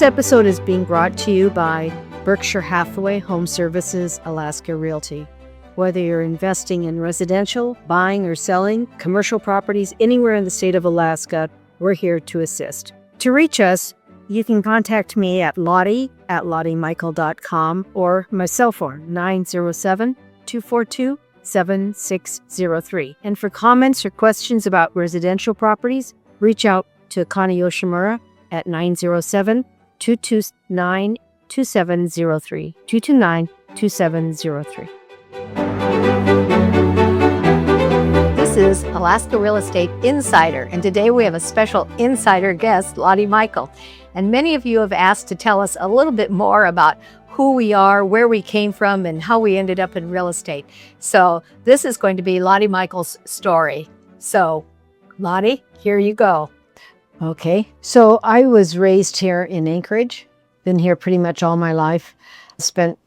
This episode is being brought to you by Berkshire Hathaway Home Services Alaska Realty. Whether you're investing in residential, buying or selling commercial properties anywhere in the state of Alaska, we're here to assist. To reach us, you can contact me at Lottie at LottieMichael.com or my cell phone, 907-242-7603. And for comments or questions about residential properties, reach out to Connie Yoshimura at 907-229-2703, 229-2703. This is Alaska Real Estate Insider, and today we have a special insider guest, Lottie Michael. And many of you have asked to tell us a little bit more about who we are, where we came from, and how we ended up in real estate. So this is going to be Lottie Michael's story. So, Lottie, here you go. Okay, so I was raised here in Anchorage, been here pretty much all my life. Spent,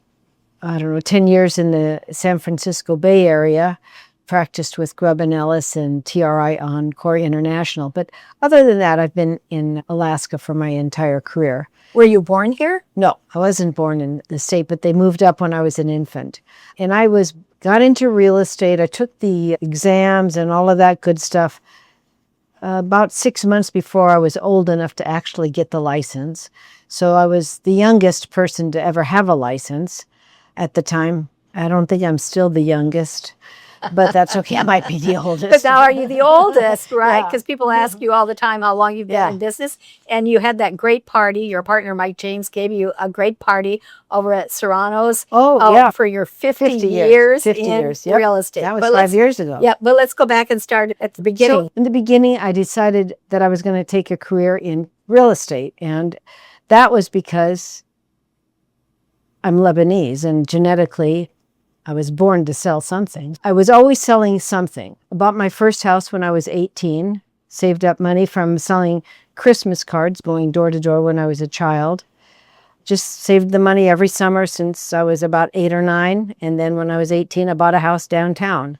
10 years in the San Francisco Bay Area, practiced with Grubb & Ellis and TRI on Corey International. But other than that, I've been in Alaska for my entire career. Were you born here? No, I wasn't born in the state, but they moved up when I was an infant. And got into real estate. I took the exams and all of that good stuff about 6 months before I was old enough to actually get the license. So I was the youngest person to ever have a license at the time. I don't think I'm still the youngest, but that's okay. I might be the oldest. But now are you the oldest, right? Yeah. Because people ask you all the time how long you've been in business. And you had that great party. Your partner, Mike James, gave you a great party over at Serrano's for your 50 years in real estate. That was 5 years ago. Yeah, but let's go back and start at the beginning. So in the beginning, I decided that I was going to take a career in real estate. And that was because I'm Lebanese, and genetically, I was born to sell something. I was always selling something. I bought my first house when I was 18, saved up money from selling Christmas cards, going door to door when I was a child. Just saved the money every summer since I was about 8 or 9. And then when I was 18, I bought a house downtown.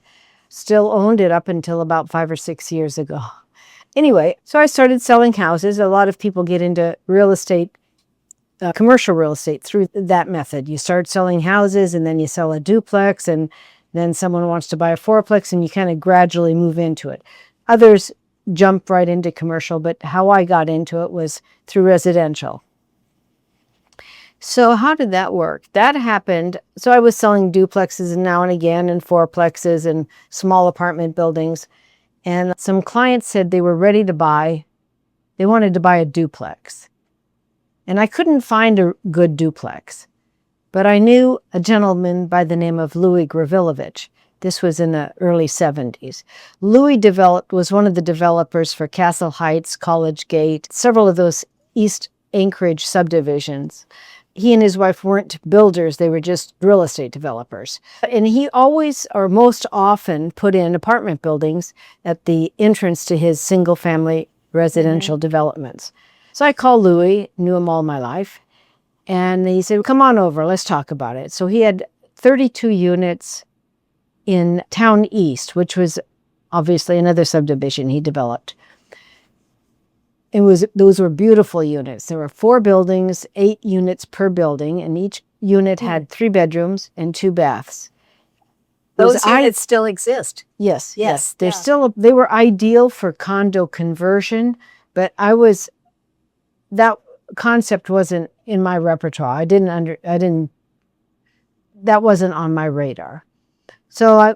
Still owned it up until about 5 or 6 years ago. Anyway, so I started selling houses. A lot of people get into real estate, commercial real estate, through that method. You start selling houses and then you sell a duplex, and then someone wants to buy a fourplex, and you kind of gradually move into it. Others jump right into commercial, but how I got into it was through residential. So how did that work? That happened. So I was selling duplexes now and again, and fourplexes and small apartment buildings. And some clients said they were ready to buy. They wanted to buy a duplex. And I couldn't find a good duplex, but I knew a gentleman by the name of Louis Gravilovich. This was in the early 70s. Louis was one of the developers for Castle Heights, College Gate, several of those East Anchorage subdivisions. He and his wife weren't builders, they were just real estate developers. And he always, or most often, put in apartment buildings at the entrance to his single-family residential developments. So I called Louis, knew him all my life, and he said, come on over, let's talk about it. So he had 32 units in Town East, which was obviously another subdivision he developed. Those were beautiful units. There were 4 buildings, 8 units per building, and each unit had 3 bedrooms and 2 baths. Those units still exist. Yes. They were ideal for condo conversion, but that concept wasn't in my repertoire. That wasn't on my radar. So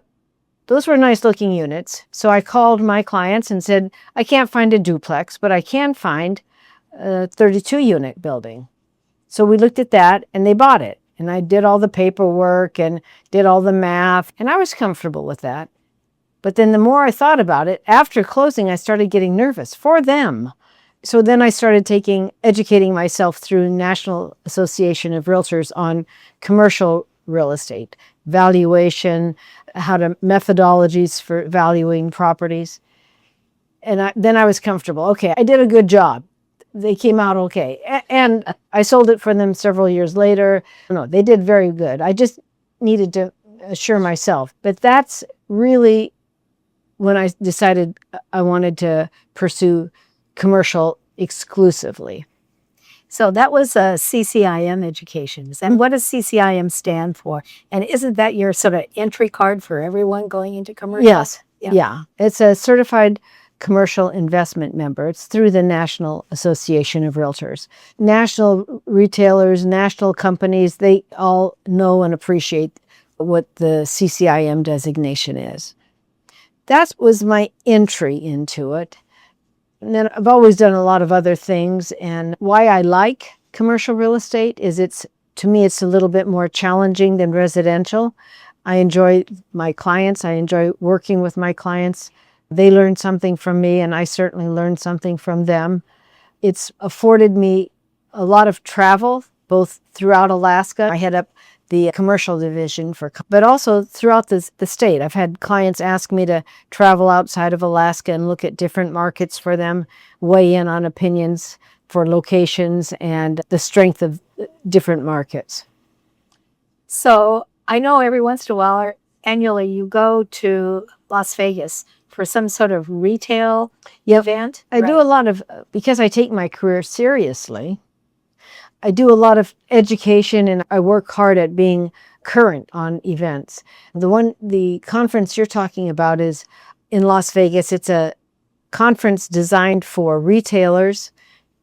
those were nice looking units. So I called my clients and said, I can't find a duplex, but I can find a 32 unit building. So we looked at that and they bought it. And I did all the paperwork and did all the math, and I was comfortable with that. But then the more I thought about it, after closing, I started getting nervous for them. So then I started educating myself through National Association of Realtors on commercial real estate, valuation, methodologies for valuing properties. And then I was comfortable. Okay, I did a good job. They came out okay. And I sold it for them several years later. No, they did very good. I just needed to assure myself. But that's really when I decided I wanted to pursue commercial exclusively. So that was a CCIM education. And what does CCIM stand for? And isn't that your sort of entry card for everyone going into commercial? Yes. Yeah. It's a certified commercial investment member. It's through the National Association of Realtors. National retailers, national companies, they all know and appreciate what the CCIM designation is. That was my entry into it. And then I've always done a lot of other things. And why I like commercial real estate is to me, it's a little bit more challenging than residential. I enjoy my clients. I enjoy working with my clients. They learn something from me, and I certainly learn something from them. It's afforded me a lot of travel, both throughout Alaska. I head up the commercial division but also throughout the state. I've had clients ask me to travel outside of Alaska and look at different markets for them, weigh in on opinions for locations and the strength of different markets. So I know every once in a while, or annually, you go to Las Vegas for some sort of retail event. I do a lot of, because I take my career seriously, I do a lot of education and I work hard at being current on events. The conference you're talking about is in Las Vegas. It's a conference designed for retailers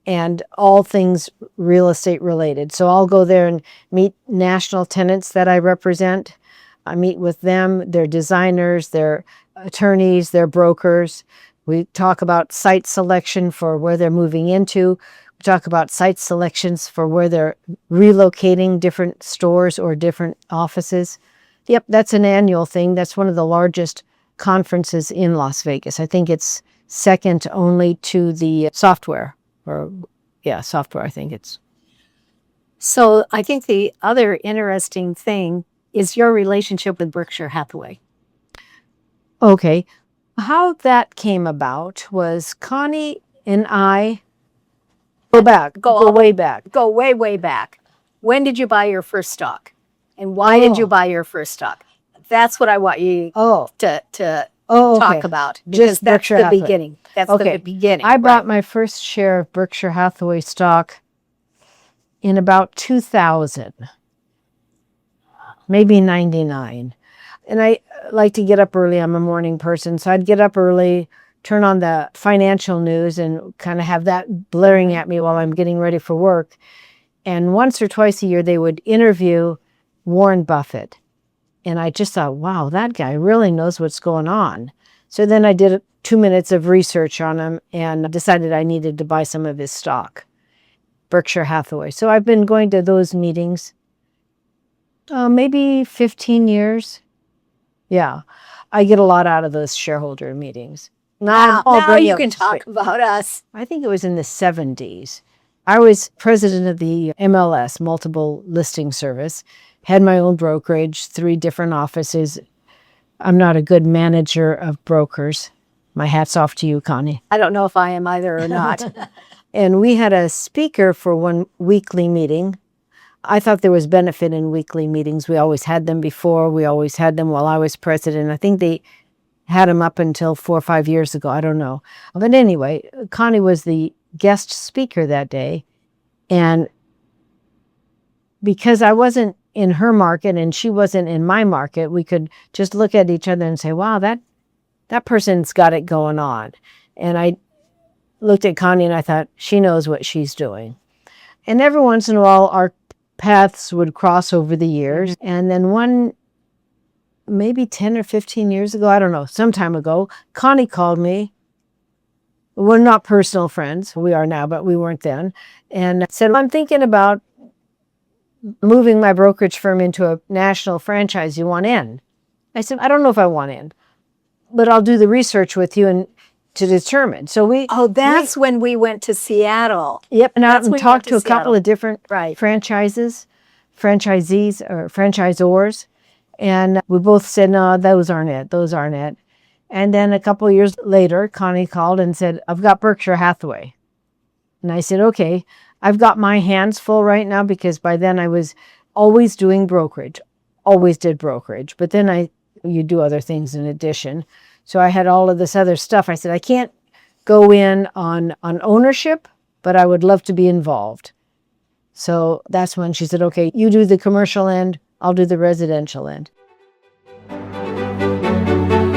and all things real estate related. So I'll go there and meet national tenants that I represent. I meet with them, their designers, their attorneys, their brokers. We talk about site selection for where they're moving into. We talk about site selections for where they're relocating different stores or different offices. Yep, that's an annual thing. That's one of the largest conferences in Las Vegas. I think it's second only to the software. Software, I think it's. So I think the other interesting thing is your relationship with Berkshire Hathaway. Okay. How that came about was Connie and I go way back. Go way, way back. When did you buy your first stock? And why did you buy your first stock? That's what I want you to talk about. Because Just that's Berkshire the Hathaway. beginning. That's the beginning. I bought my first share of Berkshire Hathaway stock in about 2000, maybe 99. And I like to get up early. I'm a morning person. So I'd get up early, turn on the financial news and kind of have that blaring at me while I'm getting ready for work. And once or twice a year, they would interview Warren Buffett. And I just thought, wow, that guy really knows what's going on. So then I did 2 minutes of research on him and decided I needed to buy some of his stock, Berkshire Hathaway. So I've been going to those meetings maybe 15 years. Yeah, I get a lot out of those shareholder meetings. Now you can talk about us. I think it was in the 70s. I was president of the MLS, Multiple Listing Service, had my own brokerage, 3 different offices. I'm not a good manager of brokers. My hat's off to you, Connie. I don't know if I am either or not. And we had a speaker for one weekly meeting. I thought there was benefit in weekly meetings. We always had them before. We always had them while I was president. I think they had them up until 4 or 5 years ago. I don't know. But anyway, Connie was the guest speaker that day. And because I wasn't in her market and she wasn't in my market, we could just look at each other and say, wow, that person's got it going on. And I looked at Connie and I thought, she knows what she's doing. And every once in a while, our paths would cross over the years. And then maybe 10 or 15 years ago, I don't know, some time ago, Connie called me. We're not personal friends. We are now, but we weren't then. And said, I'm thinking about moving my brokerage firm into a national franchise. You want in? I said, I don't know if I want in, but I'll do the research with you and to determine. So that's when we went to Seattle. Yep, and I talked to a couple of different franchisees or franchisors, and we both said, no, those aren't it. And then a couple of years later, Connie called and said, I've got Berkshire Hathaway. And I said, okay, I've got my hands full right now because by then I was always doing brokerage, always did brokerage, but then you do other things in addition. So I had all of this other stuff. I said, I can't go in on ownership, but I would love to be involved. So that's when she said, okay, you do the commercial end, I'll do the residential end.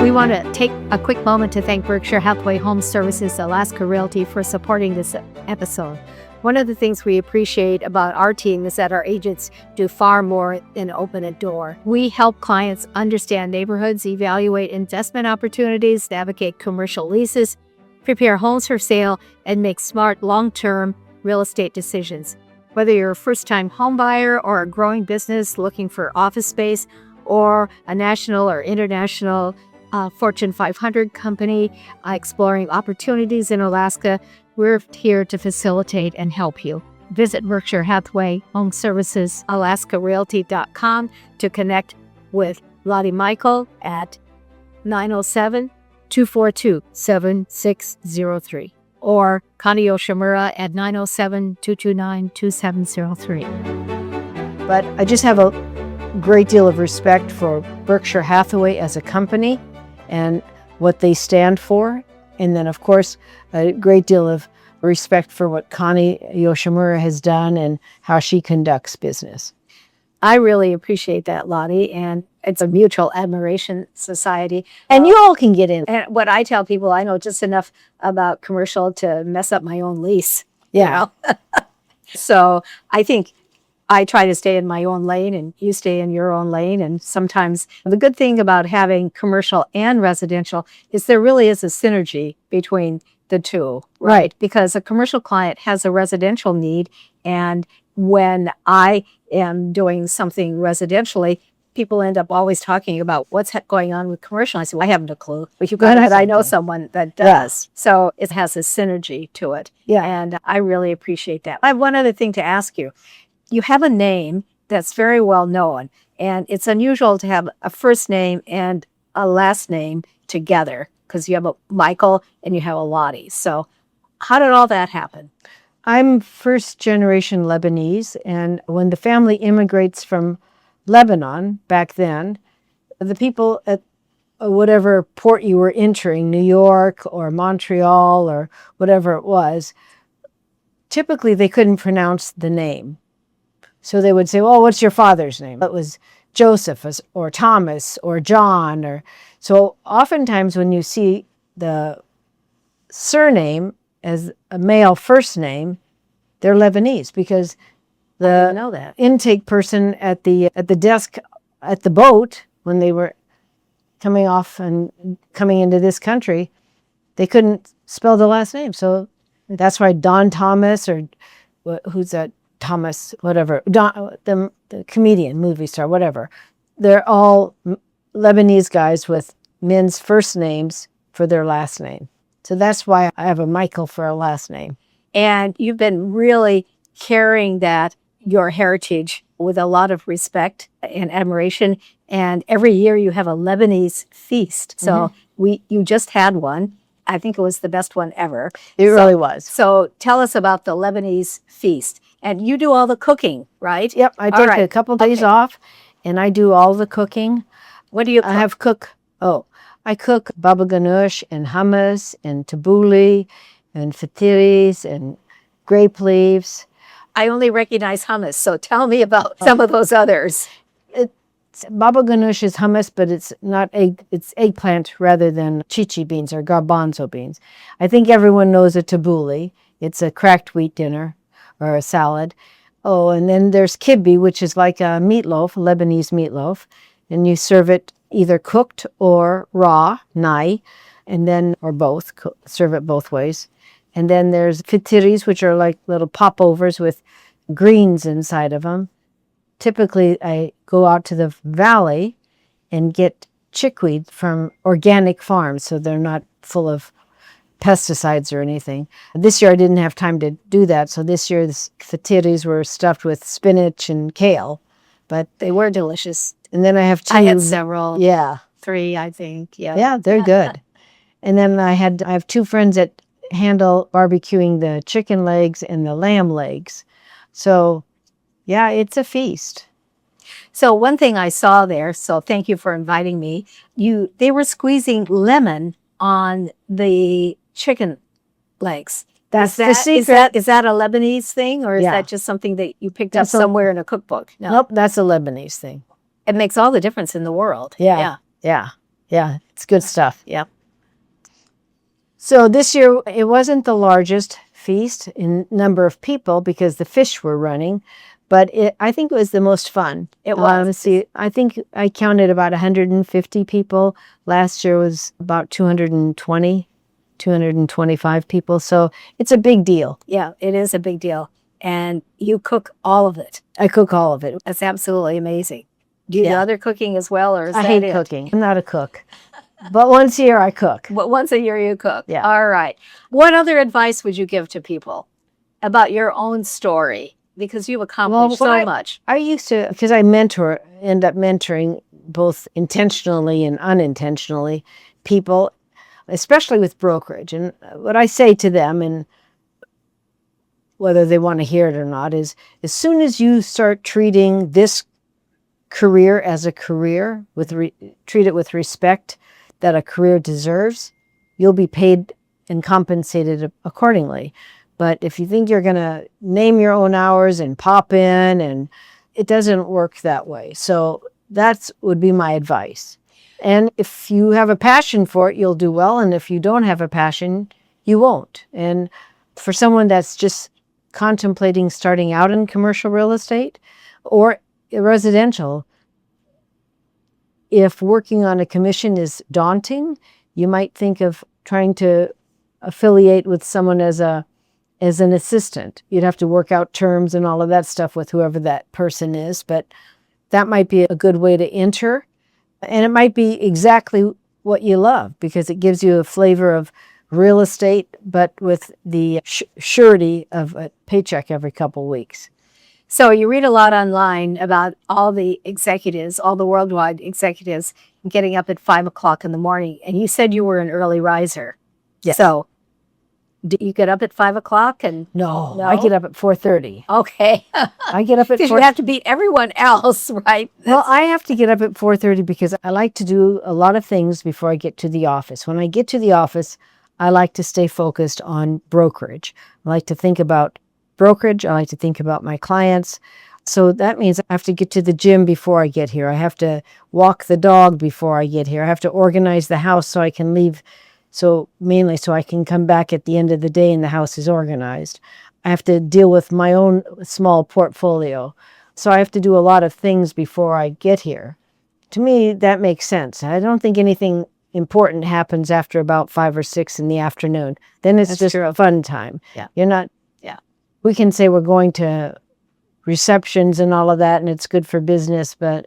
We want to take a quick moment to thank Berkshire Hathaway Home Services Alaska Realty for supporting this episode. One of the things we appreciate about our team is that our agents do far more than open a door. We help clients understand neighborhoods, evaluate investment opportunities, navigate commercial leases, prepare homes for sale, and make smart long-term real estate decisions. Whether you're a first-time home buyer or a growing business looking for office space, or a national or international Fortune 500 company exploring opportunities in Alaska, we're here to facilitate and help you. Visit Berkshire Hathaway Home Services AlaskaRealty.com to connect with Lottie Michael at 907-242-7603 or Connie Yoshimura at 907-229-2703. But I just have a great deal of respect for Berkshire Hathaway as a company and what they stand for. And then, of course, a great deal of respect for what Connie Yoshimura has done and how she conducts business. I really appreciate that, Lottie, and it's a mutual admiration society. And you all can get in. And what I tell people, I know just enough about commercial to mess up my own lease. Yeah. You know? So I think I try to stay in my own lane and you stay in your own lane. And sometimes the good thing about having commercial and residential is there really is a synergy between the two, right? Because a commercial client has a residential need. And when I am doing something residentially, people end up always talking about what's going on with commercial. I say, well, I haven't a clue. But you got it. I know someone that does. Yeah. So it has a synergy to it. Yeah. And I really appreciate that. I have one other thing to ask you. You have a name that's very well known, and it's unusual to have a first name and a last name together because you have a Michael and you have a Lottie. So how did all that happen? I'm first generation Lebanese, and when the family immigrates from Lebanon back then, the people at whatever port you were entering, New York or Montreal or whatever it was, typically they couldn't pronounce the name. So they would say, well, what's your father's name? It was Joseph or Thomas or John. So oftentimes when you see the surname as a male first name, they're Lebanese because the intake person at the desk at the boat, when they were coming off and coming into this country, they couldn't spell the last name. So that's why Don Thomas or who's that? Thomas, whatever, the comedian, movie star, whatever. They're all Lebanese guys with men's first names for their last name. So that's why I have a Michael for a last name. And you've been really carrying your heritage with a lot of respect and admiration. And every year you have a Lebanese feast. So you just had one. I think it was the best one ever. It really was. So tell us about the Lebanese feast. And you do all the cooking, right? Yep, I take a couple days off, and I do all the cooking. What do you cook? I cook baba ganoush and hummus and tabbouleh and fatiris and grape leaves. I only recognize hummus, so tell me about some of those others. Baba ganoush is hummus, but it's not it's eggplant rather than chichi beans or garbanzo beans. I think everyone knows a tabbouleh. It's a cracked wheat dinner or a salad. Oh, and then there's kibbe, which is like a meatloaf, a Lebanese meatloaf. And you serve it either cooked or raw, nai, and then, or both, serve it both ways. And then there's fatiris, which are like little popovers with greens inside of them. Typically, I go out to the valley and get chickweed from organic farms, so they're not full of pesticides or anything. This year I didn't have time to do that, so this year the fatiris were stuffed with spinach and kale, but they were delicious. And then I have two. I had several. Yeah. 3, I think. Yeah. Yeah, they're good. And then I have 2 friends that handle barbecuing the chicken legs and the lamb legs. So, yeah, it's a feast. So one thing I saw there, so thank you for inviting me, they were squeezing lemon on the chicken legs. That's the secret. Is that a Lebanese thing, or is Yeah. that just something that you picked up That's a- somewhere in a cookbook? No. Nope, that's a Lebanese thing. It makes all the difference in the world. Yeah. Yeah. It's good stuff. Yeah. So this year, it wasn't the largest feast in number of people because the fish were running, but I think it was the most fun. It was. Let's see, I think I counted about 150 people. Last year was about 220, 225 people. So it's a big deal. Yeah, it is a big deal. And you cook all of it. I cook all of it. That's absolutely amazing. Do you do Yeah. other cooking as well, or is I that hate it? cooking. I'm not a cook. But once a year I cook. But once a year you cook. Yeah. All right. What other advice would you give to people about your own story? Because you've accomplished so much. I used to, because I end up mentoring both intentionally and unintentionally people, especially with brokerage. And what I say to them, and whether they want to hear it or not, is as soon as you start treating this career as a career, treat it with respect that a career deserves, you'll be paid and compensated accordingly. But if you think you're going to name your own hours and pop in, and it doesn't work that way. So that would be my advice. And if you have a passion for it, you'll do well. And if you don't have a passion, you won't. And for someone that's just contemplating starting out in commercial real estate or residential, if working on a commission is daunting, you might think of trying to affiliate with someone as an assistant. You'd have to work out terms and all of that stuff with whoever that person is, but that might be a good way to enter. And it might be exactly what you love because it gives you a flavor of real estate, but with the surety of a paycheck every couple weeks. So you read a lot online about all the executives, all the worldwide executives getting up at 5 o'clock in the morning. And you said you were an early riser. Yes. So do you get up at 5 o'clock? No, I get up at 4:30. Okay. I get up at Because you have to beat everyone else, right? Well, I have to get up at 4:30 because I like to do a lot of things before I get to the office. When I get to the office, I like to stay focused on brokerage. I like to think about brokerage. I like to think about my clients. So that means I have to get to the gym before I get here. I have to walk the dog before I get here. I have to organize the house so I can leave. So mainly so I can come back at the end of the day and the house is organized. I have to deal with my own small portfolio. So I have to do a lot of things before I get here. To me, that makes sense. I don't think anything important happens after about 5 or 6 in the afternoon. Then it's just a fun time. Yeah. You're not, yeah. We can say we're going to receptions and all of that, and it's good for business, but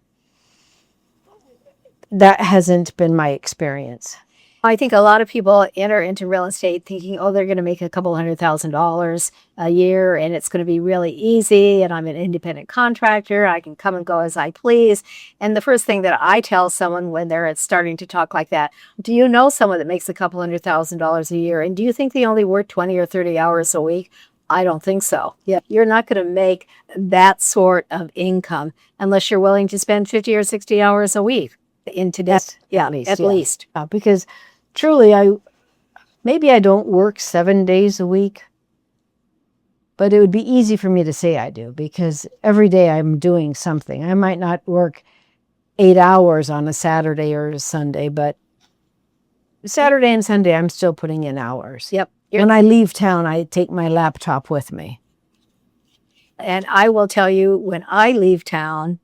that hasn't been my experience. I think a lot of people enter into real estate thinking, oh, they're going to make a couple $100,000 a year and it's going to be really easy. And I'm an independent contractor. I can come and go as I please. And the first thing that I tell someone when they're starting to talk like that, do you know someone that makes a couple $100,000 a year? And do you think they only work 20 or 30 hours a week? I don't think so. Yeah, you're not going to make that sort of income unless you're willing to spend 50 or 60 hours a week in today's, at least. Because truly, maybe I don't work 7 days a week, but it would be easy for me to say I do because every day I'm doing something. I might not work 8 hours on a Saturday or a Sunday, but Saturday and Sunday I'm still putting in hours. Yep. When I leave town, I take my laptop with me. And I will tell you, when I leave town,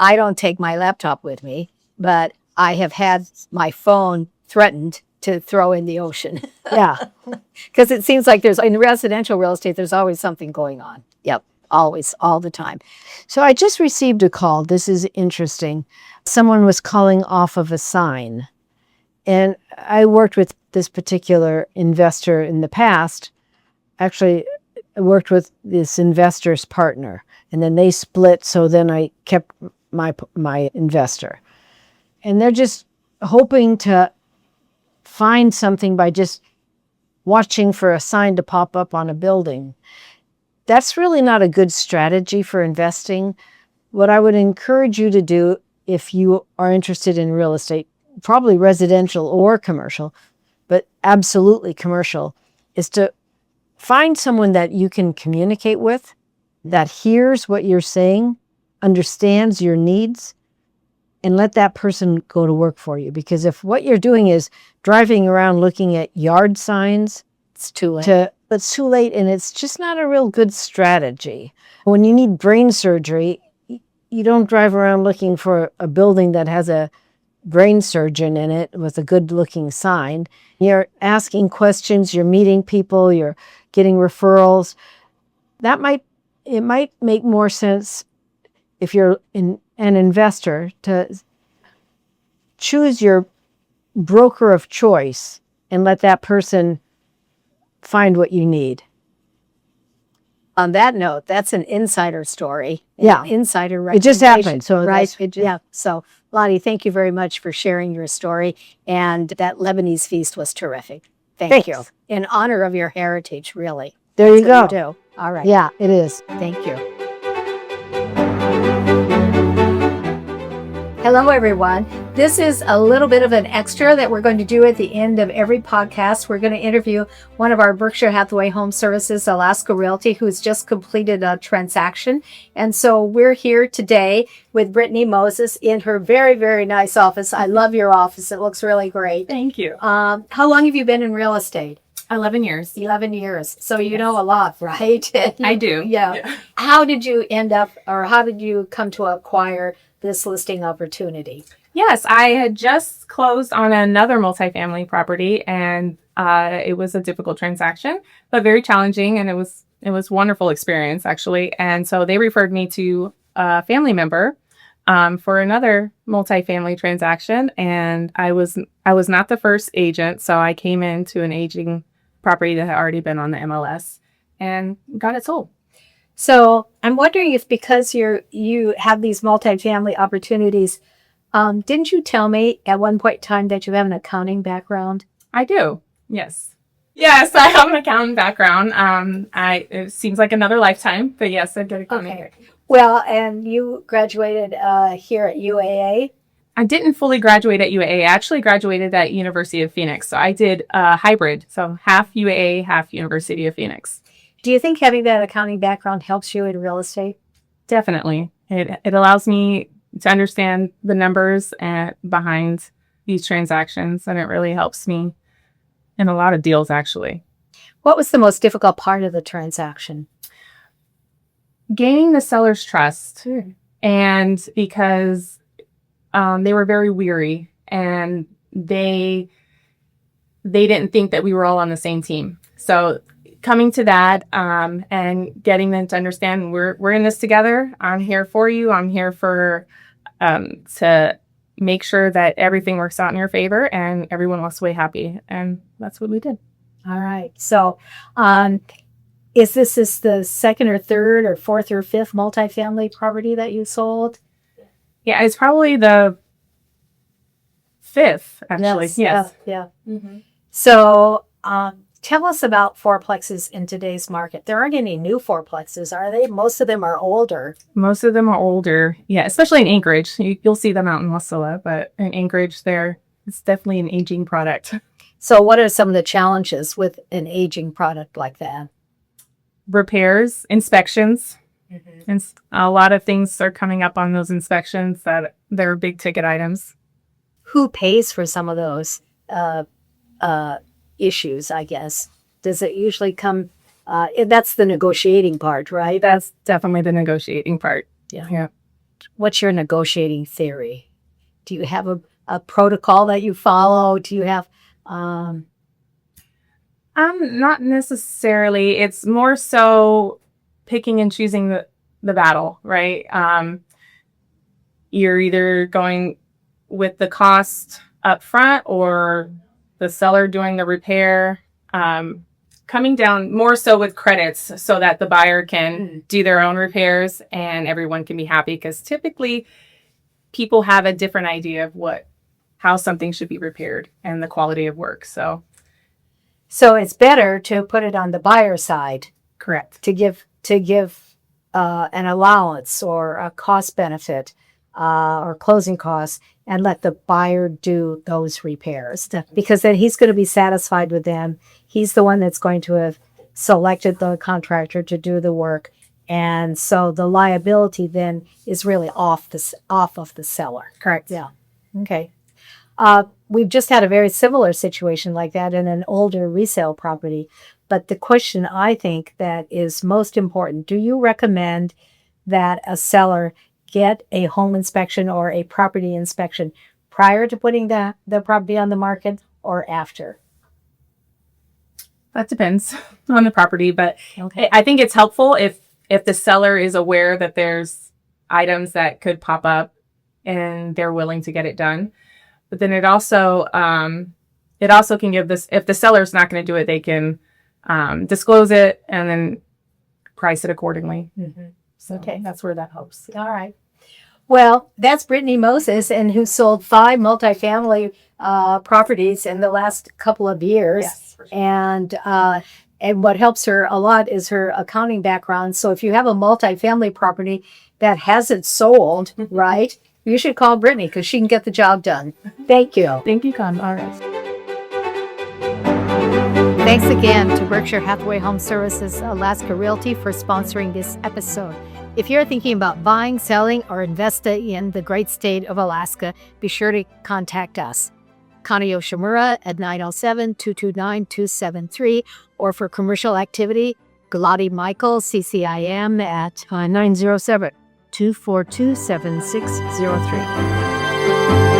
I don't take my laptop with me, but I have had my phone threatened to throw in the ocean. Yeah. Because it seems like in residential real estate, there's always something going on. Yep. Always, all the time. So I just received a call. This is interesting. Someone was calling off of a sign. And I worked with this particular investor in the past. Actually, I worked with this investor's partner. And then they split, so then I kept my investor. And they're just hoping to find something by just watching for a sign to pop up on a building. That's really not a good strategy for investing. What I would encourage you to do if you are interested in real estate, probably residential or commercial, but absolutely commercial, is to find someone that you can communicate with, that hears what you're saying, understands your needs, and let that person go to work for you. Because if what you're doing is driving around looking at yard signs, It's too late. it's too late, and it's just not a real good strategy. When you need brain surgery, you don't drive around looking for a building that has a brain surgeon in it with a good looking sign. You're asking questions, you're meeting people, you're getting referrals. It might make more sense if you're an investor to choose your broker of choice and let that person find what you need. On that note, that's an insider story. Yeah. An insider It just recommendation, happened. So right? that's- Yeah. So, Lottie, thank you very much for sharing your story. And that Lebanese feast was terrific. Thank Thanks. you. In honor of your heritage, really. There you That's go. what you do. All right. Yeah, it is. Thank you. Hello, everyone. This is a little bit of an extra that we're going to do at the end of every podcast. We're going to interview one of our Berkshire Hathaway Home Services Alaska Realty who's just completed a transaction. And so we're here today with Brittany Moses in her very, very nice office. I love your office. It looks really great. Thank you. How long have you been in real estate? 11 years. 11 years. So you know a lot, right? I do. Yeah. How did you end up, or how did you come to acquire this listing opportunity? Yes, I had just closed on another multifamily property, and it was a difficult transaction, but very challenging, and it was wonderful experience actually. And so they referred me to a family member for another multifamily transaction, and I was not the first agent, so I came into an aging property that had already been on the MLS and got it sold. So I'm wondering if because you have these multifamily opportunities, didn't you tell me at one point in time that you have an accounting background? I do. Yes. Yes, I have an accounting background. It seems like another lifetime, but yes, I did accounting. Okay. Well, and you graduated here at UAA. I didn't fully graduate at UAA. I actually graduated at University of Phoenix. So I did a hybrid. So half UAA, half University of Phoenix. Do you think having that accounting background helps you in real estate? Definitely. It allows me to understand the numbers behind these transactions, and it really helps me in a lot of deals, actually. What was the most difficult part of the transaction? Gaining the seller's trust. And because they were very weary, and they didn't think that we were all on the same team. So coming to that and getting them to understand we're in this together. I'm here for you. I'm here for to make sure that everything works out in your favor and everyone walks away happy. And that's what we did. All right. So is this the second or third or fourth or fifth multifamily property that you sold? Yeah, it's probably the fifth, actually. Yes. Yeah. Mm-hmm. So tell us about fourplexes in today's market. There aren't any new fourplexes, are they? Most of them are older. Most of them are older. Yeah, especially in Anchorage. You'll see them out in Wasilla, but in Anchorage, it's definitely an aging product. So what are some of the challenges with an aging product like that? Repairs, inspections. Mm-hmm. And a lot of things are coming up on those inspections that they're big ticket items. Who pays for some of those issues, I guess? Does it usually come, that's the negotiating part, right? That's definitely the negotiating part. Yeah. What's your negotiating theory? Do you have a protocol that you follow? Do you have... Not necessarily. It's more so picking and choosing the battle, right? You're either going with the cost up front or the seller doing the repair, coming down more so with credits so that the buyer can do their own repairs and everyone can be happy, because typically people have a different idea of how something should be repaired and the quality of work. So it's better to put it on the buyer side. Correct. To give an allowance or a cost benefit or closing costs and let the buyer do those repairs, because then he's going to be satisfied with them. He's the one that's going to have selected the contractor to do the work. And so the liability then is really off of the seller. Correct. Yeah. Okay. We've just had a very similar situation like that in an older resale property. But the question I think that is most important, do you recommend that a seller get a home inspection or a property inspection prior to putting the property on the market or after? That depends on the property, but Okay. I think it's helpful if the seller is aware that there's items that could pop up and they're willing to get it done. But then it also can give this, if the seller's not going to do it, they can disclose it and then price it accordingly. Mm-hmm. So Okay. that's where that helps. All right. Well, that's Brittany Moses, and who sold 5 multifamily properties in the last couple of years. Yes, for sure. And what helps her a lot is her accounting background. So if you have a multifamily property that hasn't sold, right, you should call Brittany because she can get the job done. Thank you. Thank you, Con. All right. Thanks again to Berkshire Hathaway Home Services Alaska Realty for sponsoring this episode. If you're thinking about buying, selling, or investing in the great state of Alaska, be sure to contact us. Connie Yoshimura at 907-229-273, or for commercial activity, Lottie Michael, CCIM at 907-242-7603.